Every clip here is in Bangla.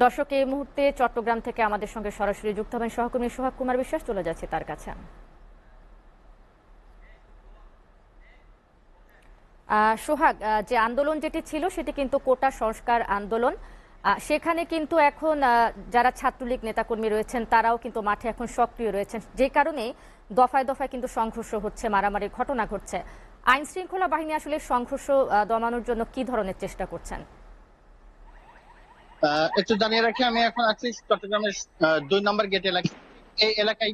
দর্শক, এই মুহূর্তে চট্টগ্রাম থেকে আমাদের সঙ্গে সরাসরি যুক্ত হবেন সহকর্মী সোহাগ কুমার বিশ্বাস। চলে যাচ্ছে তার কাছে। সোহাগ, যে আন্দোলন যেটি ছিল সেটি কিন্তু কোটা সংস্কার আন্দোলন। সেখানে কিন্তু এখন যারা ছাত্রলীগ নেতাকর্মী রয়েছেন তারাও কিন্তু মাঠে এখন সক্রিয় রয়েছেন, যে কারণে দফায় দফায় কিন্তু সংঘর্ষ হচ্ছে, মারামারির ঘটনা ঘটছে। আইন শৃঙ্খলা বাহিনী আসলে সংঘর্ষ দমানোর জন্য কি ধরনের চেষ্টা করছেন? একটু জানিয়ে রাখি, আমি এখন আছি চট্টগ্রামের 2 নম্বর গেট এলাকায়। এই এলাকায়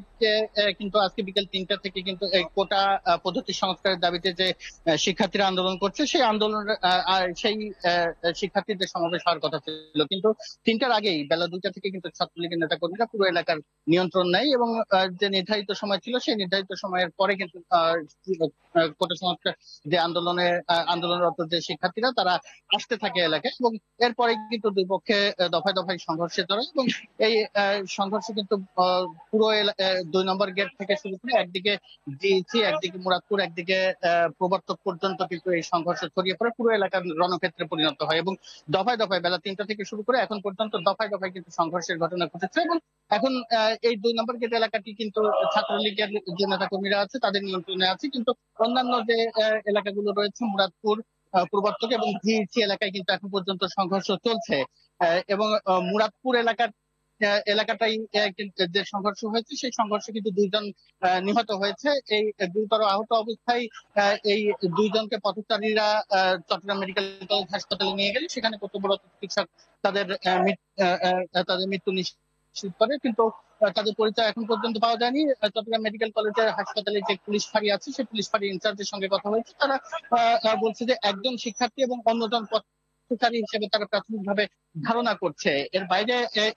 কিন্তু আজকে বিকেল 3টা থেকে কিন্তু এই কোটা পদ্ধতি সংস্কারের দাবিতে যে শিক্ষার্থীরা আন্দোলন করছে, সেই আন্দোলন সেই শিক্ষার্থীদের সমাবেশ হওয়ার কথা ছিল, কিন্তু 3টার আগেই বেলা 2টা থেকে কিন্তু ছাত্রলীগের নেতা কর্মীরা পুরো এলাকার নিয়ন্ত্রণ নেয় এবং যে নির্ধারিত সময় ছিল সেই নির্ধারিত সময়ের পরে কিন্তু কোটা সংস্কার যে আন্দোলনরত যে শিক্ষার্থীরা তারা আসতে থাকে এলাকায়, এবং এরপরে কিন্তু দুই পক্ষে দফায় দফায় সংঘর্ষে জড়ায়। এবং এই সংঘর্ষে কিন্তু পুরো 2 নম্বর গেট থেকে শুরু করে একদিকে জিইসি, একদিকে মুরাদপুর, একদিকে প্রবর্তক পর্যন্ত কিন্তু এই সংঘর্ষ ছড়িয়ে পড়ে পুরো এলাকার রণক্ষেত্রে পরিণত হয়। এবং দফায় দফায় বেলা 3টা থেকে শুরু করে এখন পর্যন্ত দফায় দফায় কিন্তু সংঘর্ষের ঘটনা ঘটেছে। এবং এখন এই 2 নম্বর গেট এলাকাটি কিন্তু ছাত্রলীগের যে নেতা কর্মীরা আছে তাদের নিয়ন্ত্রণে আছে, কিন্তু অন্যান্য যে এলাকাগুলো রয়েছে মুরাদপুর, প্রবর্তক এবং জিইসি এলাকায় কিন্তু এখন পর্যন্ত সংঘর্ষ চলছে। এবং মুরাদপুর এলাকাটাই যে সংঘর্ষ হয়েছে, সেই সংঘর্ষে কিন্তু 2জন নিহত হয়েছে। এই গুরুতর আহত অবস্থায় এই 2জনকে পথচারীরা চট্টগ্রাম মেডিকেল কলেজ হাসপাতালে নিয়ে গেলে সেখানে কর্তব্যরত চিকিৎসক তাদের তাদের মৃত্যু নিশ্চিত করে, কিন্তু তাদের পরিচয় এখন পর্যন্ত পাওয়া যায়নি। চট্টগ্রাম মেডিকেল কলেজের হাসপাতালে যে পুলিশ ফাঁড়ি আছে, সেই পুলিশ ফাঁড়ি ইনচার্জের সঙ্গে কথা হয়েছে। তারা বলছে যে একজন শিক্ষার্থী এবং অন্যজন পথচারী হিসেবে তারা প্রাথমিকভাবে ধারণা করছে। এর বাইরে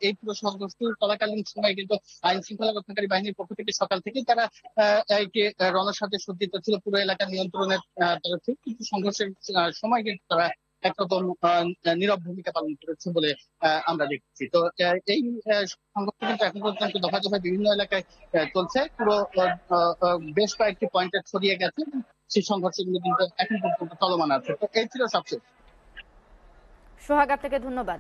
এই পুরো সংঘর্ষ চলাকালীন সময় কিন্তু আইন শৃঙ্খলা রক্ষাকারী বাহিনীর পক্ষ থেকে সকাল থেকেই তারা রণসাজে সজ্জিত ছিল পুরো এলাকা নিয়ন্ত্রণের তরফে, কিন্তু সংঘর্ষের সময় কিন্তু তারা একরকম নীরব ভূমিকা পালন করেছে বলে আমরা দেখছি। তো এই সংঘর্ষ কিন্তু এখন পর্যন্ত দফায় দফায় বিভিন্ন এলাকায় চলছে, পুরো বেশ কয়েকটি পয়েন্টে ছড়িয়ে গেছে। সেই সংঘর্ষগুলো কিন্তু এখন পর্যন্ত চলমান আছে। তো এই ছিল সবশেষ। সোহাগ, আপনাকে ধন্যবাদ।